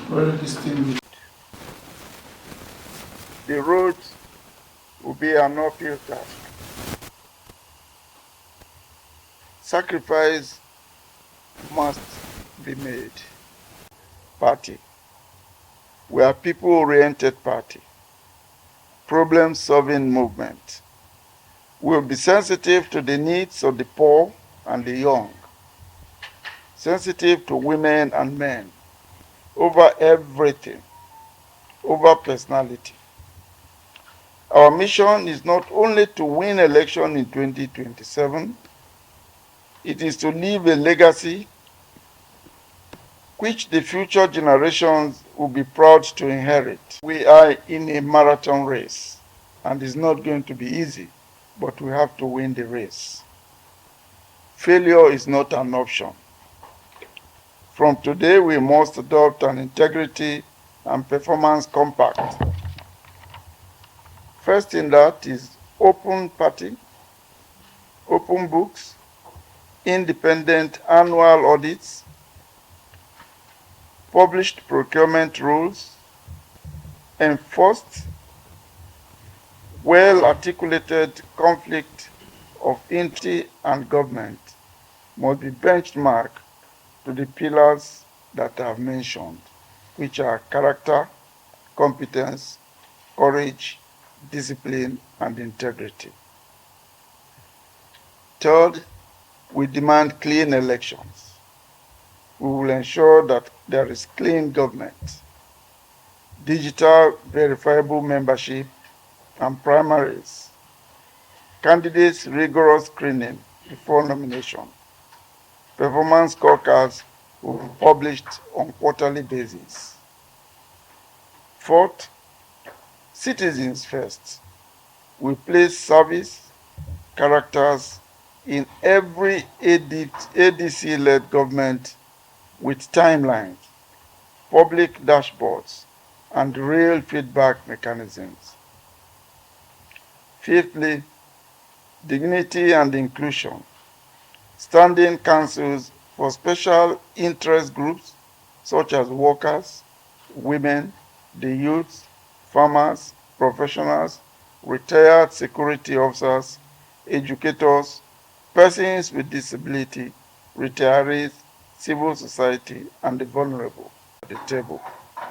Very distinguished. The road will be an uphill task. Sacrifice must be made. Party. We are people-oriented party. Problem-solving movement. We will be sensitive to the needs of the poor and the young. Sensitive to women and men. Over everything. Over personality. Our mission is not only to win election in 2027, it is to leave a legacy which the future generations will be proud to inherit. We are in a marathon race, and it's not going to be easy, but we have to win the race. Failure is not an option. From today, we must adopt an integrity and performance compact. First in that is open party, open books, independent annual audits, published procurement rules, enforced well-articulated conflict of interest and government must be benchmarked to the pillars that I have mentioned, which are character, competence, courage, discipline, and integrity. Third, we demand clean elections. We will ensure that there is clean government, digital verifiable membership, and primaries, candidates' rigorous screening before nomination. Performance scorecards will be published on quarterly basis. Fourth, citizens first. We place service characters in every ADC-led government with timelines, public dashboards, and real feedback mechanisms. Fifthly, dignity and inclusion. Standing councils for special interest groups such as workers, women, the youth, farmers, professionals, retired security officers, educators, persons with disability, retirees, civil society, and the vulnerable at the table,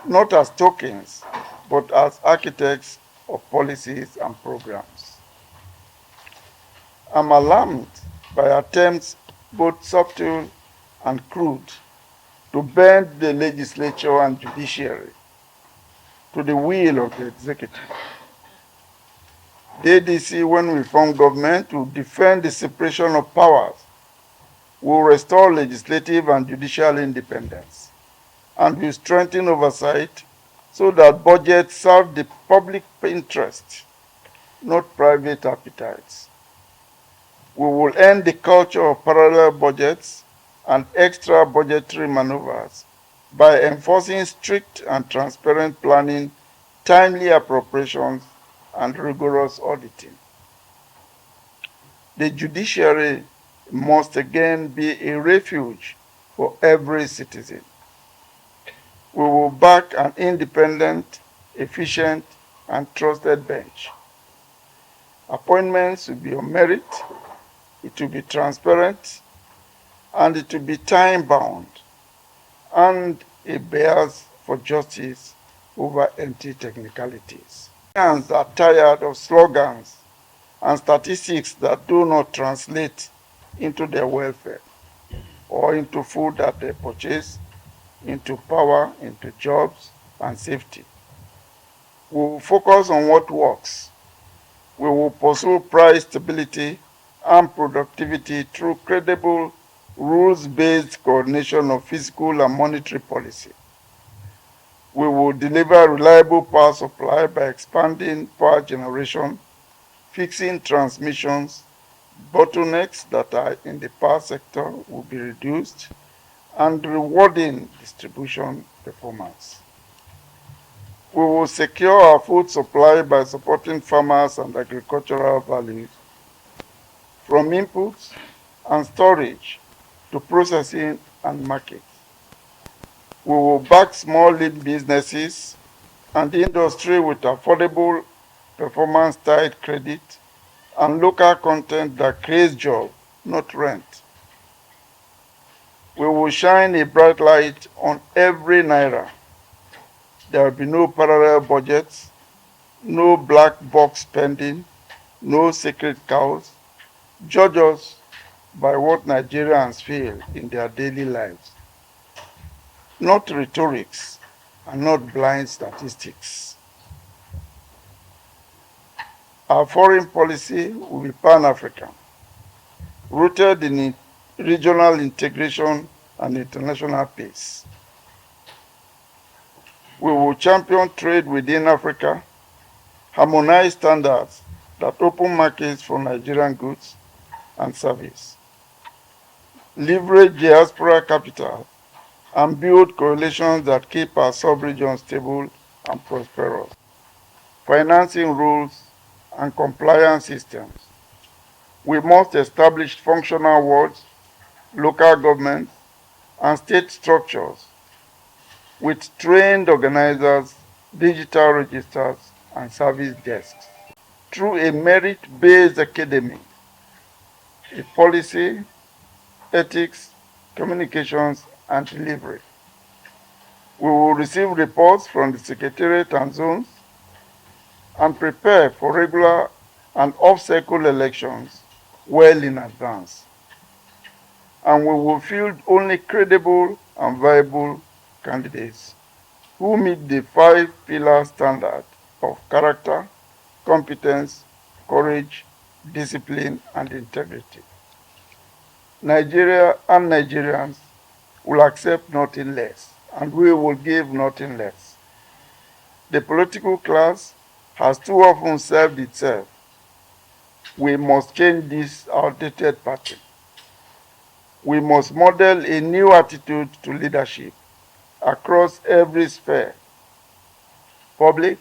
not as tokens, but as architects of policies and programs. I'm alarmed by attempts, both subtle and crude, to bend the legislature and judiciary to the will of the executive. The ADC, when we form government, will defend the separation of powers, will restore legislative and judicial independence, and will strengthen oversight so that budgets serve the public interest, not private appetites. We will end the culture of parallel budgets and extra budgetary maneuvers by enforcing strict and transparent planning, timely appropriations, and rigorous auditing. The judiciary must again be a refuge for every citizen. We will back an independent, efficient, and trusted bench. Appointments will be on merit, it will be transparent, and it will be time-bound, and a bias for justice over empty technicalities. Kenyans are tired of slogans and statistics that do not translate into their welfare or into food that they purchase, into power, into jobs, and safety. We will focus on what works. We will pursue price stability and productivity through credible, rules-based coordination of fiscal and monetary policy. We will deliver reliable power supply by expanding power generation, fixing transmissions, bottlenecks that are in the power sector will be reduced, and rewarding distribution performance. We will secure our food supply by supporting farmers and agricultural values, from inputs and storage to processing and market. We will back small lead businesses and industry with affordable performance-tied credit and local content that creates jobs, not rent. We will shine a bright light on every naira. There will be no parallel budgets, no black box spending, no sacred cows. Judge us by what Nigerians feel in their daily lives, not rhetorics and not blind statistics. Our foreign policy will be Pan-African, rooted in regional integration and international peace. We will champion trade within Africa, harmonize standards that open markets for Nigerian goods and service, leverage diaspora capital, and build coalitions that keep our sub-region stable and prosperous. Financing rules and compliance systems. We must establish functional wards, local governments, and state structures with trained organizers, digital registers, and service desks. Through a merit-based academy, a policy, ethics, communications, and delivery. We will receive reports from the Secretariat and zones and prepare for regular and off-cycle elections well in advance. And we will field only credible and viable candidates who meet the 5-pillar standard of character, competence, courage, discipline, and integrity. Nigeria and Nigerians will accept nothing less, and we will give nothing less. The political class has too often served itself. We must change this outdated pattern. We must model a new attitude to leadership across every sphere, public,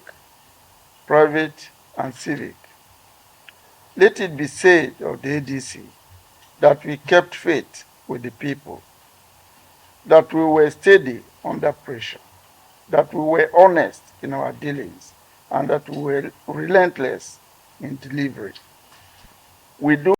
private, and civic. Let it be said of the ADC that we kept faith with the people, that we were steady under pressure, that we were honest in our dealings, and that we were relentless in delivery. We do